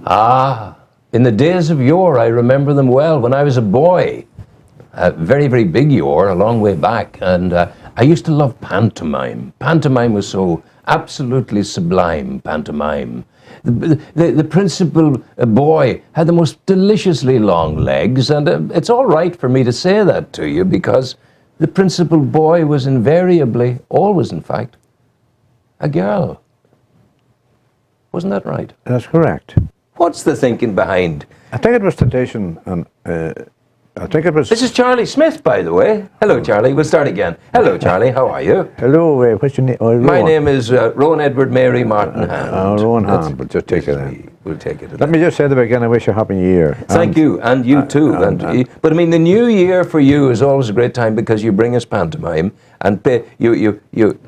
Ah, in the days of yore, I remember them well. When I was a boy, very, very big yore, a long way back, and I used to love pantomime. Pantomime was so absolutely sublime, pantomime. The principal boy had the most deliciously long legs, and it's all right for me to say that to you because the principal boy was invariably, always in fact, a girl. Wasn't that right? That's correct. What's the thinking behind? I think it was tradition, and I think it was... This is Charlie Smyth, by the way. Hello, Charlie. We'll start again. Hello, Charlie. How are you? Hello, what's your name? Oh, My name is Rowan Edward Mary Martin Hand. Rowan Hand, but just take it in. We'll take it. Let me just say at the beginning, I wish you a happy new year. Thank you, and you too. But I mean, the new year for you is always a great time because you bring us pantomime, and you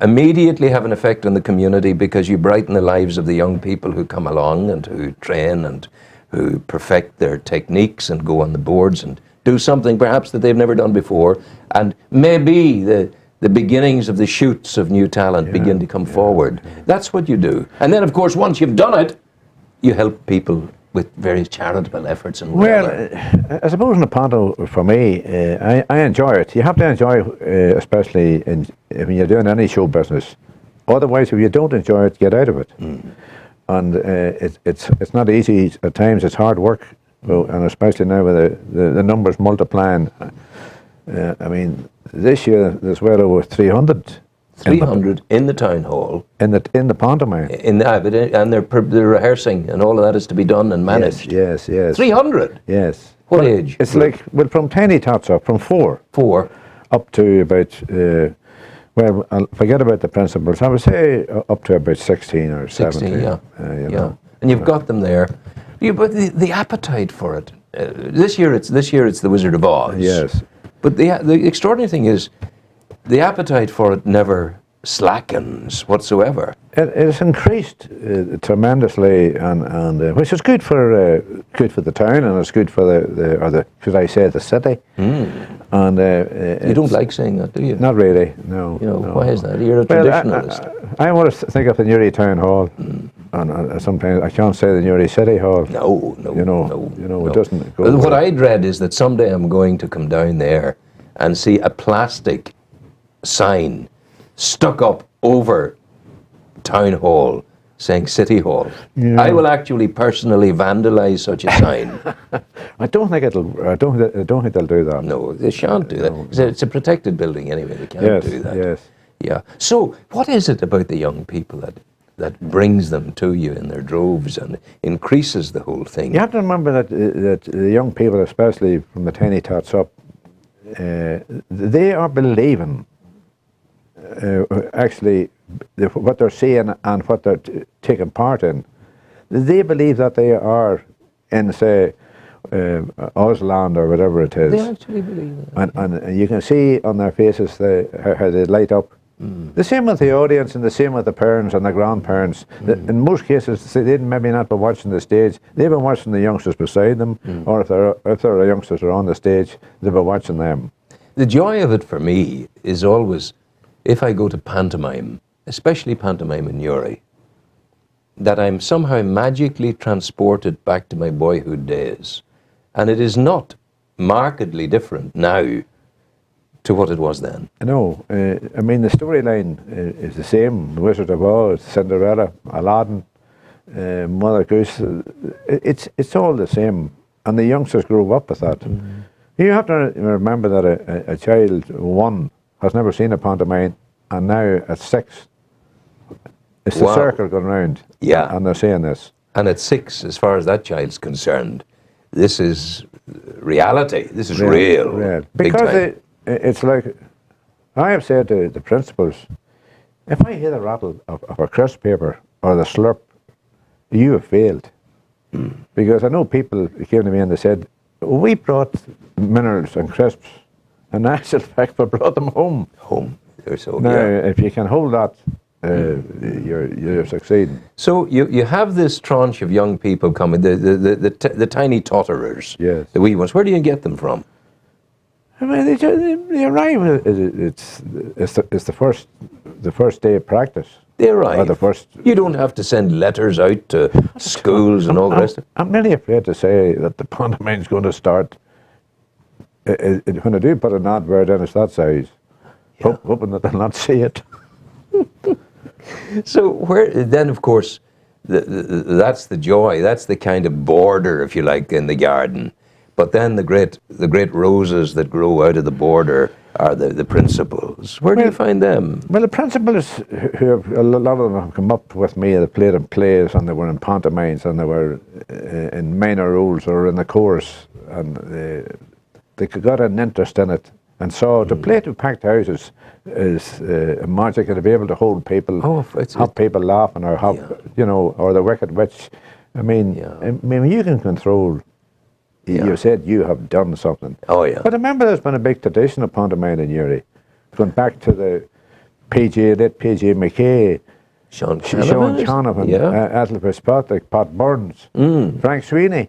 immediately have an effect on the community because you brighten the lives of the young people who come along and who train and who perfect their techniques and go on the boards and do something perhaps that they've never done before, and maybe the beginnings of the shoots of new talent begin to come forward. That's what you do. And then, of course, once you've done it, you help people with various charitable efforts and whatever. Well, I suppose in the panto, for me, I enjoy it. You have to enjoy, especially when you're doing any show business. Otherwise, if you don't enjoy it, get out of it. And it's not easy at times. It's hard work. Well, and especially now with the numbers multiplying, I mean, this year there's well over 300. 300 in the town hall. In the pantomime. And they're rehearsing, and all of that is to be done and managed. Yes. 300? Yes. What age? It's like, well, from tiny tots up, from 4. 4. Up to about, well, I'll forget about the principals. I would say up to about 16 or 17. 16, yeah. You know. And you've got them there. But the appetite for it. This year it's the Wizard of Oz. Yes. But the extraordinary thing is, the appetite for it never slackens whatsoever. It has increased tremendously, and which is good for the town, and it's good for should I say, the city. And you don't like saying that, do you? Not really. No. You know, why is that? You're a traditionalist. I always think of the Newry Town Hall, and sometimes I can't say the Newry City Hall. No. It doesn't go. What I dread is that someday I'm going to come down there and see a plastic sign stuck up over Town Hall saying City Hall. Yeah. I will actually personally vandalize such a sign. I don't think they'll do that. No, they shan't do that. It's a protected building anyway. They can't do that. Yes. Yeah. So, what is it about the young people that brings them to you in their droves and increases the whole thing? You have to remember that the young people, especially from the tiny tots up, they are believing. Actually, what they're seeing and what they're taking part in, they believe that they are in, say, Ausland or whatever it is. They actually believe that. And you can see on their faces how they light up. The same with the audience, and the same with the parents and the grandparents. In most cases, they didn't maybe not be watching the stage. They've been watching the youngsters beside them, or if there are youngsters who are on the stage, they've been watching them. The joy of it for me is always, if I go to pantomime, especially pantomime in Newry, that I'm somehow magically transported back to my boyhood days. And it is not markedly different now to what it was then. No, I mean the storyline is the same. The Wizard of Oz, Cinderella, Aladdin, Mother Goose. It's all the same, and the youngsters grew up with that. You have to remember that a child, 1, has never seen a pantomime, and now at 6, it's the circle going round. Yeah. And they're saying this. And at 6, as far as that child's concerned, this is reality. This is real. Because it's like, I have said to the principals, if I hear the rattle of a crisp paper or the slurp, you have failed. Because I know people came to me and they said, we brought minerals and crisps, and actual fact we brought them home. So, now, if you can hold that, you're succeeding. So you have this tranche of young people coming, the tiny totterers, yes, the wee ones. Where do you get them from? I mean, they arrive. It's the first day of practice. They arrive. Are the first. You don't have to send letters out to schools and all the rest of it. I'm really afraid to say that the pantomime's going to start. When I do put an advert in, it's that size. Yeah. Hoping that they'll not see it. So where then, of course, that's the joy. That's the kind of border, if you like, in the garden. But then the great roses that grow out of the border are the principals. Where do you find them? Well, the principals, a lot of them have come up with me. They played in plays, and they were in pantomimes, and they were in minor roles or in the chorus, and they got an interest in it. And so to play to packed houses is magic, and to be able to hold people, have people laughing, or have or the Wicked Witch. I mean, you can control. You said you have done something. Oh yeah. But remember, there's been a big tradition of pantomime in Uri, going back to the PJ McKay, Sean Canavan, Ethel Fitzpatrick, Pat Burns, Frank Sweeney.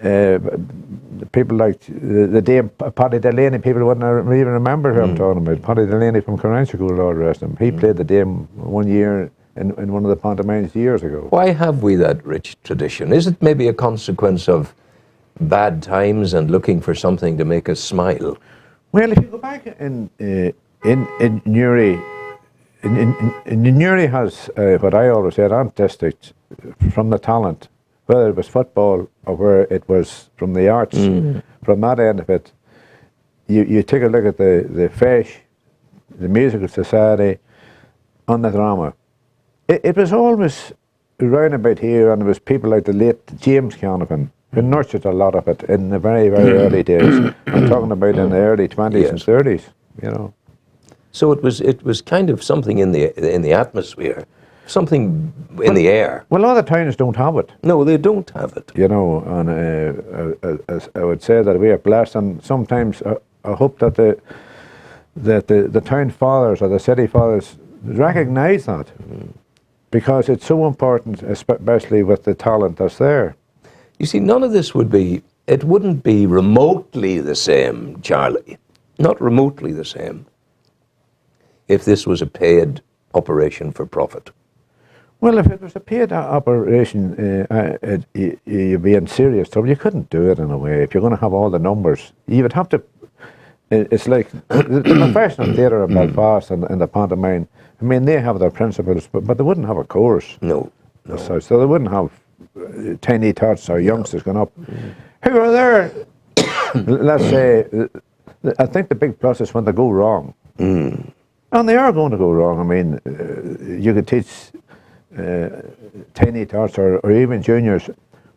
People like the Dame Paddy Delaney. People wouldn't even remember who I'm talking about. Paddy Delaney from Coranchagool, all the rest of him. He played the Dame one year in one of the pantomimes years ago. Why have we that rich tradition? Is it maybe a consequence of bad times and looking for something to make us smile? Well, if you go back in Newry, Newry has what I always said, artistics from the talent, whether it was football or where it was from the arts. From that end of it, you take a look at the Fish, the Musical Society, and the drama. It was always round about here, and there was people like the late James Canavan, who nurtured a lot of it in the very, very early days. I'm talking about in the early 20s and 30s, So it was kind of something in the atmosphere, something in the air. Well, other towns don't have it. No, they don't have it. And I would say that we are blessed, and sometimes I hope that the town fathers or the city fathers recognise that, because it's so important, especially with the talent that's there. You see, none of this wouldn't be remotely the same, Charlie, not remotely the same, if this was a paid operation for profit. Well, if it was a paid operation, you'd be in serious trouble. You couldn't do it in a way. If you're going to have all the numbers, you would have to. It's like the professional theatre of Belfast and the pantomime. I mean, they have their principles, but they wouldn't have a chorus. No. So they wouldn't have tiny tots or youngsters going up. Who are there? Let's say, I think the big plus is when they go wrong. And they are going to go wrong. I mean, you could teach tiny tots or even juniors,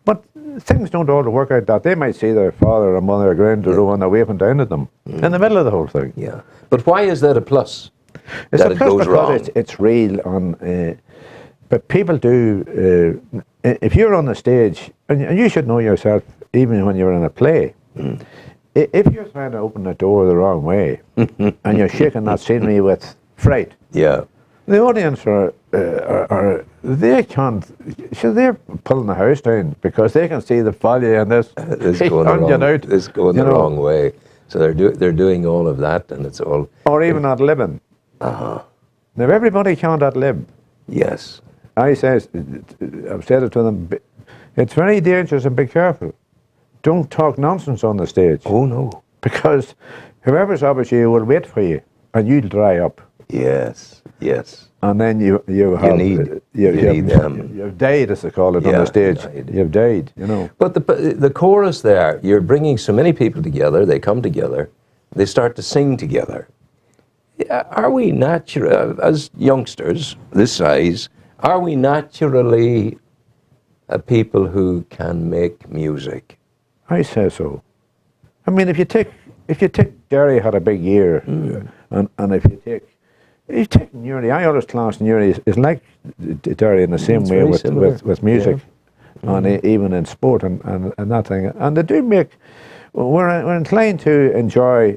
but things don't always work out that. They might see their father or mother ground to row and they're waving down at them in the middle of the whole thing. Yeah. But why is that a plus? It's that a plus it goes because wrong? It's real. But people do, if you're on the stage, and you should know yourself, even when you're in a play, if you're trying to open the door the wrong way, and you're shaking that scenery with fright, the audience they can't, so they're pulling the house down because they can see the value in this. It's going the wrong way. So they're doing all of that, and it's all. Or even ad libbing. Now everybody can't ad lib. Yes. I've said it to them. It's very dangerous, and be careful. Don't talk nonsense on the stage. Oh no. Because whoever's opposite you will wait for you, and you'll dry up. Yes. And then you need them. You've died, as they call it on the stage. You've died, But the chorus there, you're bringing so many people together. They come together. They start to sing together. Are we natural, as youngsters this size? Are we naturally a people who can make music? I say so. I mean, if you take Derry had a big year, and if you take Newry, I always class Newry is like Derry in the same way with music, and even in sport and that thing. And they do make. We're inclined to enjoy.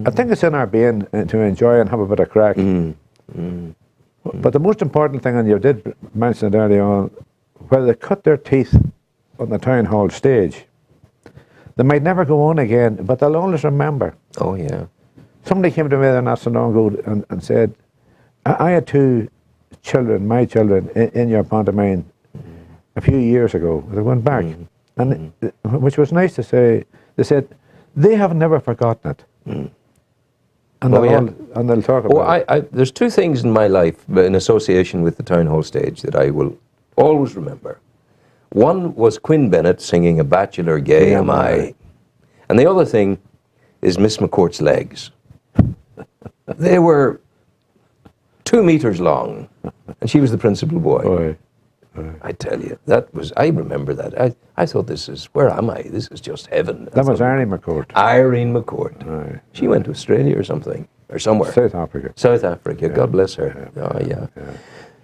I think it's in our being to enjoy and have a bit of crack. But the most important thing, and you did mention it early on, where they cut their teeth on the town hall stage, they might never go on again, but they'll always remember. Oh, yeah. Somebody came to me there not so long ago and said, I had two children, my children, in your pantomime a few years ago. They went back, and which was nice to say. They said they have never forgotten it, and they'll talk about it. There's two things in my life in association with the Town Hall stage that I will always remember. One was Quinn Bennett singing "A Bachelor Gay Am I," and the other thing is Miss McCourt's legs. They were 2 meters long, and she was the principal boy. I tell you, I remember that. I thought, where am I? This is just heaven. That was Irene McCourt. Irene McCourt. She went to Australia or something, or somewhere. South Africa. South Africa, God bless her. Yeah.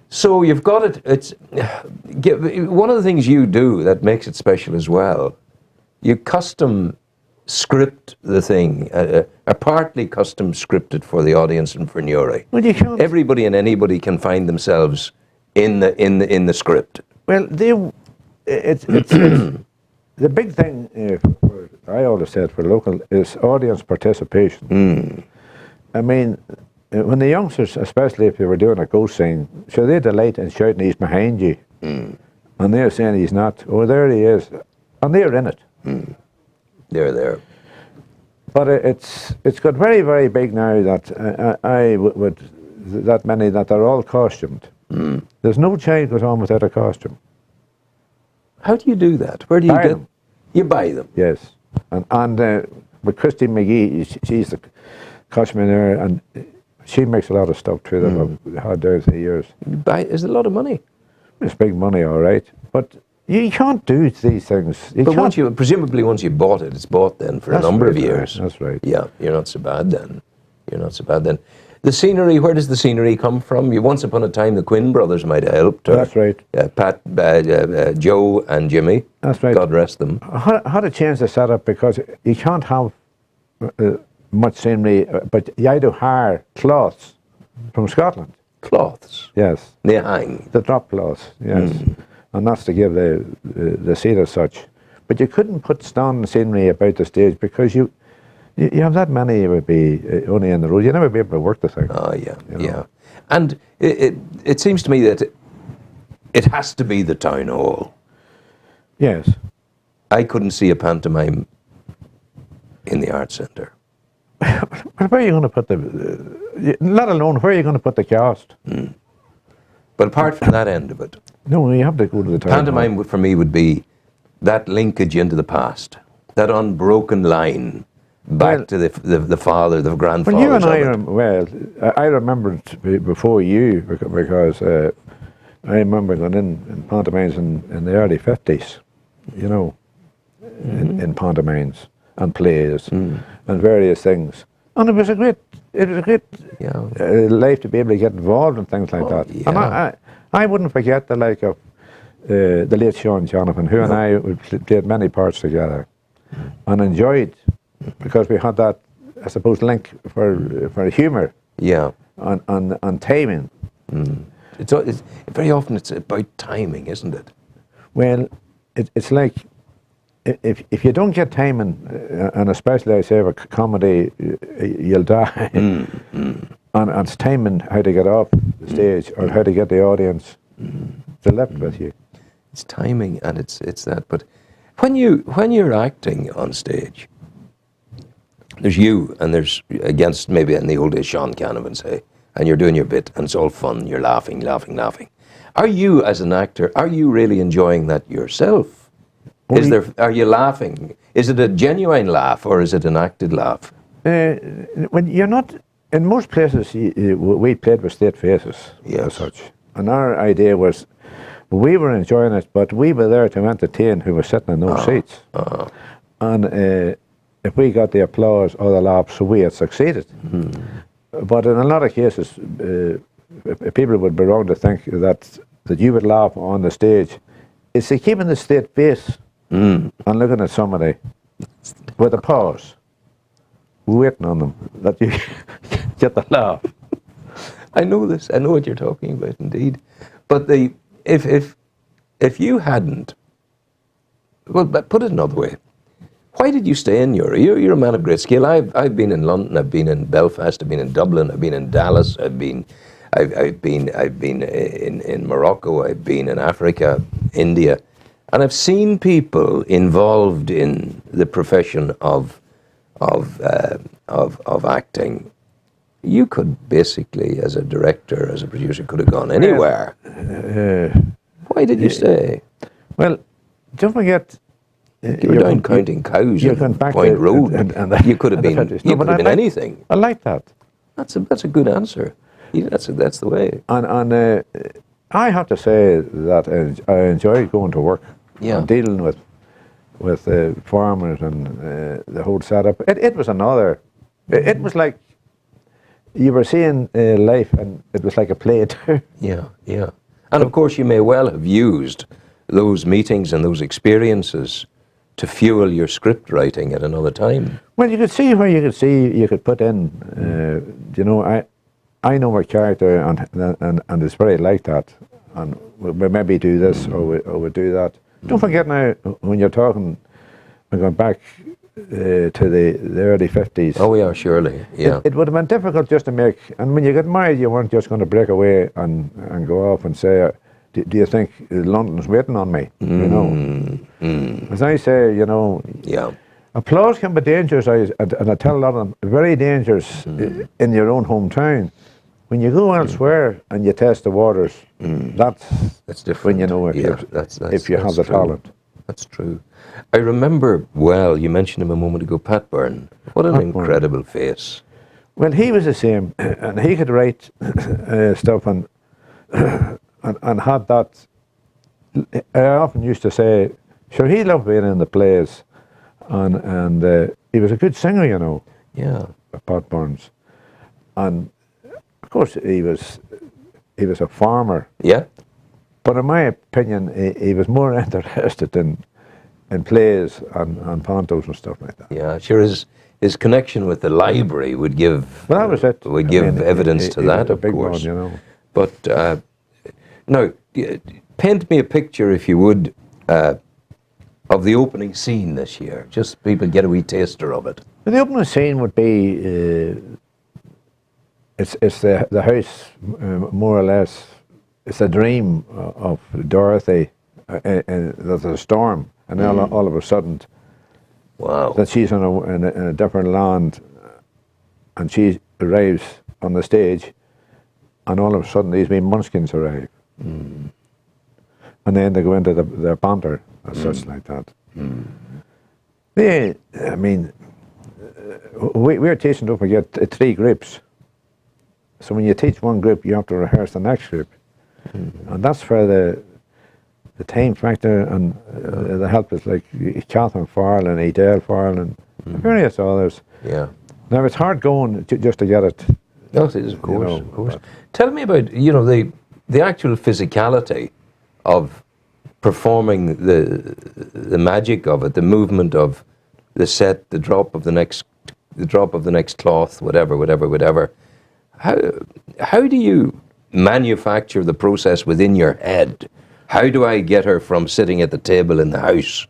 So you've got it, one of the things you do that makes it special as well, you custom script the thing, partly custom scripted for the audience and for Newry. Well, you can't. Everybody and anybody can find themselves in the script. Well, it's the big thing. I always said for local is audience participation. I mean, when the youngsters, especially if you were doing a ghost scene, so they delight in shouting he's behind you, and they're saying he's not. Oh, there he is, and they're in it. They're there. But it's got very, very big now that I would that many that are all costumed. There's no child goes on without a costume. How do you do that? Where do you get them? You buy them. Yes, and with Christy McGee, she's the costumier, and she makes a lot of stuff too that I've had down the years. Is it a lot of money? It's big money, all right, but you can't do these things. Presumably once you bought it, it's bought then for a number of years. That's right. Yeah, you're not so bad then. The scenery, where does the scenery come from? Once upon a time, the Quinn brothers might have helped. That's right. Pat, Joe and Jimmy. That's right. God rest them. How to change the setup, because you can't have much scenery, but you had to hire cloths from Scotland. Cloths? Yes. They hang? The drop cloths, yes. And that's to give the scene as such. But you couldn't put stone scenery about the stage because you have that many, it would be only in the road. You'd never be able to work the thing. Oh, yeah. And it seems to me that it has to be the Town Hall. Yes. I couldn't see a pantomime in the Arts Centre. Where are you going to put let alone where are you going to put the cast? But apart from that end of it, no, you have to go to the Town pantomime Hall. For me would be that linkage into the past, that unbroken line back to the father, the grandfather. Well, you and I remember it before you because I remember going in pantomimes in the early 50s, you know, in pantomimes and plays and various things, and it was a great life to be able to get involved in things like that. Yeah. And I wouldn't forget the like of the late Sean Jonathan, who and I played many parts together and enjoyed, because we had that, I suppose, link for humour. Yeah. And timing. It's very often it's about timing, isn't it? Well, it's like if you don't get timing, and especially I say with comedy, you'll die. And it's timing how to get off the stage or how to get the audience to lift with you. It's timing, and it's that. But when you're acting on stage, there's you, and there's against maybe in the old days Sean Canavan, say, and you're doing your bit, and it's all fun. You're laughing. Are you, as an actor, are you really enjoying that yourself? Are you laughing? Is it a genuine laugh or is it an acted laugh? When you're not, in most places, we played with straight faces as such, and our idea was we were enjoying it, but we were there to entertain who was sitting in those seats, and if we got the applause or the laughs, so we had succeeded. But in a lot of cases, people would be wrong to think that you would laugh on the stage. It's keeping the straight face and looking at somebody with a pause, waiting on them, that you get the laugh. I know this. I know what you're talking about, indeed. But if you hadn't, well, but put it another way, why did you stay in Newry? You're a man of great skill. I've been in London, I've been in Belfast, I've been in Dublin, I've been in Dallas, I've been I've been in Morocco. I've been in Africa, India, and I've seen people involved in the profession of acting. You could basically, as a director, as a producer, could have gone anywhere. Why did you stay? Well, don't forget. You were down counting cows on back Point Road. and you could have been. You could have been anything. I like that. That's a good answer. Yeah, that's the way. And I have to say that I enjoy going to work. Yeah. And dealing with farmers and the whole setup. It was another. It was like you were seeing life, and it was like a play too. Yeah, yeah. And of course, you may well have used those meetings and those experiences to fuel your script writing at another time. Well, you could see where you could put in. You know, I know my character, and it's very like that. And we maybe do this or we do that. Don't forget now, when you're talking, we're going back to the early 50s. Oh, yeah, surely. Yeah. It would have been difficult just to make, and when you get married, you weren't just going to break away and go off and say, do you think London's waiting on me? You know, as I say, you know, Yeah. applause can be dangerous, and I tell a lot of them, very dangerous in your own hometown. When you go elsewhere and you test the waters, that's different. when you know if you have the true. talent. That's true. I remember well, you mentioned him a moment ago, Pat Byrne. What an incredible face. Well, he was the same, and he could write stuff and had that. I often used to say, sure, he loved being in the plays, and he was a good singer, you know. Yeah. Pat Burns, and of course he was a farmer. Yeah. But in my opinion, he was more interested in plays and pantos and stuff like that. Yeah, sure. His connection with the library would give. Well, that was it. Would give evidence to that, of big course. one, you know. But now, paint me a picture, if you would, of the opening scene this year. Just so people get a wee taster of it. The opening scene would be it's the house, more or less. It's a dream of Dorothy, and there's a storm, and then all of a sudden, Wow. that she's in a different land, and she arrives on the stage, and all of a sudden these wee munchkins arrive, and then they go into their banter and such like that. I mean, we're teaching, don't forget, 3 groups. So when you teach one group, you have to rehearse the next group. And that's where the time factor and the help is like Catherine Farrell and Edel Farrell and various others. Yeah. Now it's hard going just to get it. No, it is, of course, know, of course. Tell me about, the actual physicality of performing the magic of it, the movement of the set, the drop of the next cloth, whatever. How do you manufacture the process within your head? How do I get her from sitting at the table in the house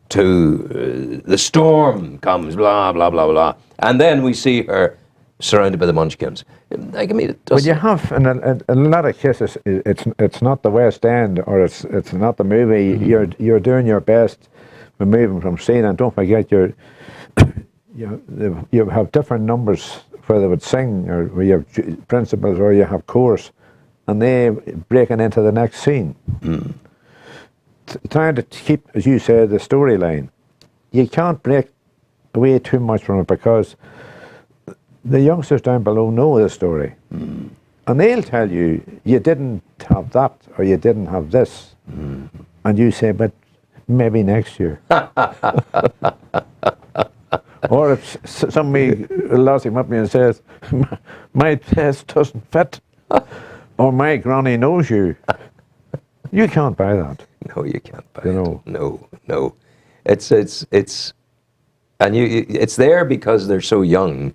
to the storm comes, blah, blah, blah, blah, and then we see her surrounded by the munchkins? Like, I mean, it doesn't... Well, you have, in a lot of cases, it's not the West End, or it's not the movie. You're doing your best with moving from scene, and don't forget you have different numbers where they would sing, or where you have principals, or you have chorus, and they breaking into the next scene. Trying to keep, as you said, the storyline. You can't break away too much from it, because the youngsters down below know the story. And they'll tell you, you didn't have that, or you didn't have this. And you say, but maybe next year. Or if somebody laughs him up and says, my test doesn't fit, or my granny knows you. You can't buy that. No, you can't buy You it. know. No. It's there because they're so young,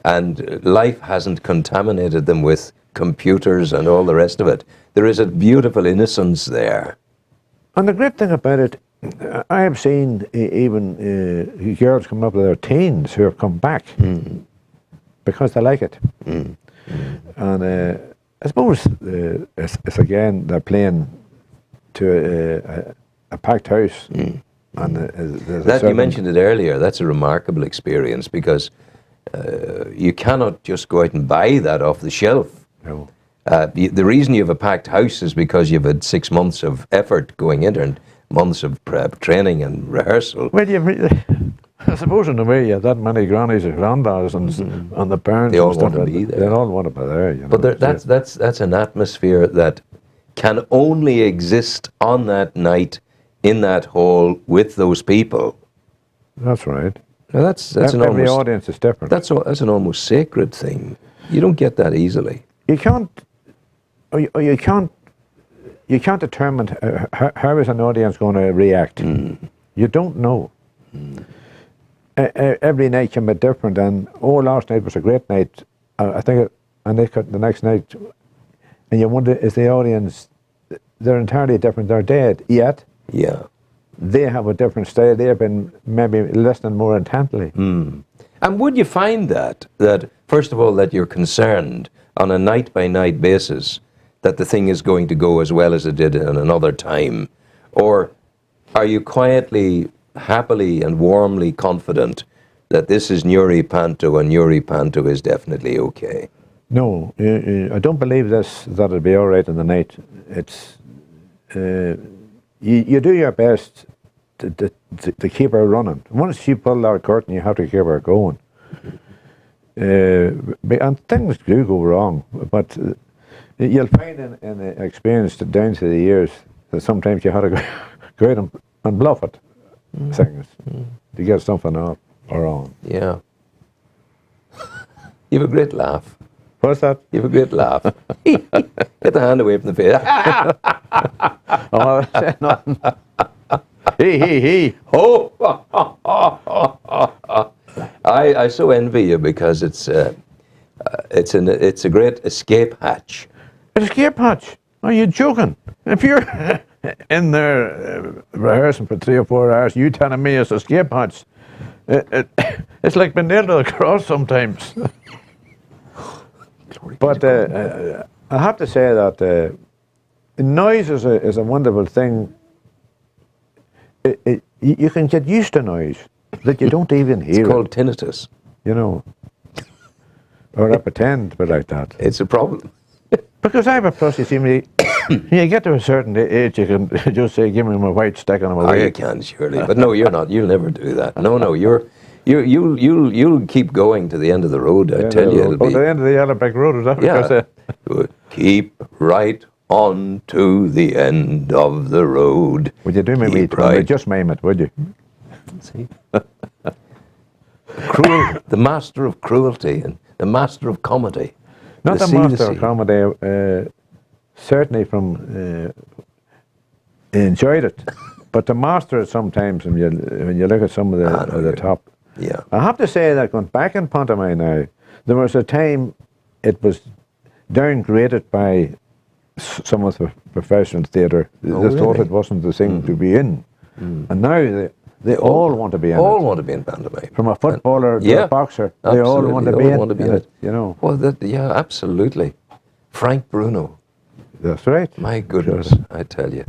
and life hasn't contaminated them with computers and all the rest of it. There is a beautiful innocence there. And the great thing about it, I have seen even girls coming up with their teens who have come back because they like it. And I suppose it's again they're playing to a packed house, and there's a That you certain- mentioned it earlier. That's a remarkable experience because you cannot just go out and buy that off the shelf. No. The reason you have a packed house is because you've had 6 months of effort going in there and months of prep, training and rehearsal. Well, I suppose in a way, you have that many grannies and granddads and the parents. They all and stuff want to like be that. there. They all want to be there. You know. But that's an atmosphere that can only exist on that night in that hall with those people. That's right. Now that's an Every almost audience is different. that's an almost sacred thing. You don't get that easily. You can't, or you can't determine how is an audience going to react. You don't know. Every night can be different, and last night was a great night. I think, and the next night, and you wonder, is the audience? They're entirely different. They're dead yet. Yeah. They have a different style. They've been maybe listening more intently. And would you find that first of all that you're concerned on a night by night basis that the thing is going to go as well as it did in another time, or are you quietly, happily and warmly confident that this is Newry Panto and Newry Panto is definitely okay? No, I don't believe that it'll be all right in the night. It's you do your best to keep her running. Once she pulled our curtain, you have to keep her going. And things do go wrong, but you'll find in the experience down to the years that sometimes you have to go out and bluff it, things, to get something off or on. Yeah. You have a great laugh. What's that? You have a great laugh. Get the hand away from the face. Oh, I said nothing. He. Oh! I so envy you because it's a great escape hatch. An escape hatch? Are you joking? If you're in there rehearsing for 3 or 4 hours, you telling me it's escape hatch? It's like being nailed to the cross sometimes. But I have to say that noise is a wonderful thing. You can get used to noise that you don't even hear. It's called tinnitus. You know. Or I pretend to be like that. It's a problem. Because I have a plus, you see, when you get to a certain age, you can just say, give me my white stick and I'm Oh, away. you can, surely. But no, you're not. You'll never do that. No, you'll keep going to the end of the road, I tell you. It'll be, the end of the yellow brick road, is that what yeah. you say? Keep right on to the end of the road. Would you do me Keep meat? Just mime it, would you? See? The master of cruelty and the master of comedy. Not the sea to master of sea. comedy, certainly from enjoyed it, but the master sometimes when you look at some of the top. Yeah. I have to say that going back in pantomime now, there was a time it was downgraded by some of the professional theatre. They thought really? it wasn't the thing to be in, and now they all want to be in All it. want to be in pantomime. From a footballer to a boxer, they all want to be in it. You know. Well, yeah, absolutely. Frank Bruno. That's right. My goodness, I tell you.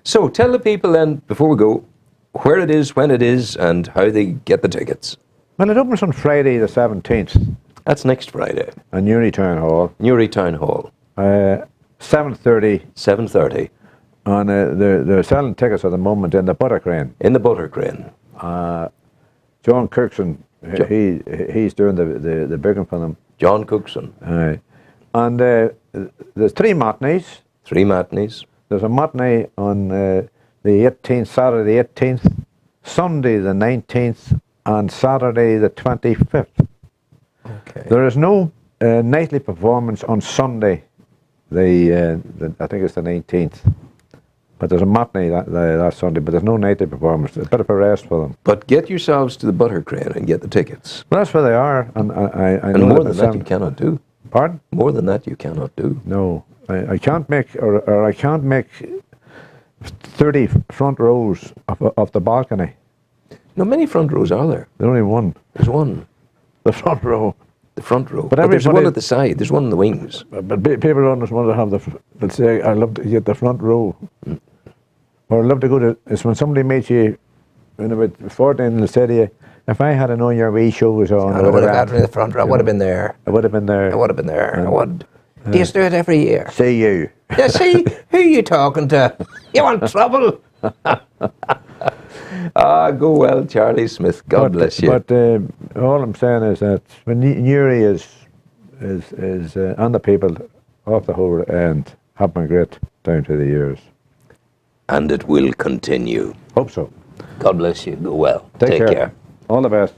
So tell the people then, before we go, where it is, when it is, and how they get the tickets. Well, it opens on Friday the 17th That's next Friday. at Newry Town Hall. Newry Town Hall, 7:30, 7:30, and they're selling tickets at the moment in the Butter Crane. in the Butter Crane. John Kirkson, he's doing the booking for them. John Cookson. And there's 3 matinees. 3 matinees. There's a matinee on the 18th, Saturday the 18th, Sunday the 19th, and Saturday the 25th. Okay. There is no nightly performance on Sunday. I think it's the 19th. But there's a matinee that Sunday, but there's no nightly performance. It's a bit of a rest for them. But get yourselves to the Butter Crane and get the tickets. Well, that's where they are, and I And know more that than that you cannot do. Pardon? More than that you cannot do. No, I can't make, or I can't make 30 front rows of the balcony. No, many front rows are there. There's only one. There's one. The front row. The front row. But But there's one everybody- at the side. There's one in the wings. But people don't just want to have they'll say, I love to get the front row. Or I love to go to, it's when somebody meets you, when about 14, they'll say to you, if I had known your wee shoes on, I would have got in the front row. I would have been there. I would have been there. I would have been there. I would. Do you do it every year? See you. Yeah, see, who are you talking to? You want trouble? Go well, Charlie Smith. God bless you. But all I'm saying is that when Newry is on the people off the whole end have been great down through the years. And it will continue. Hope so. God bless you. Go well. Take care. All the best.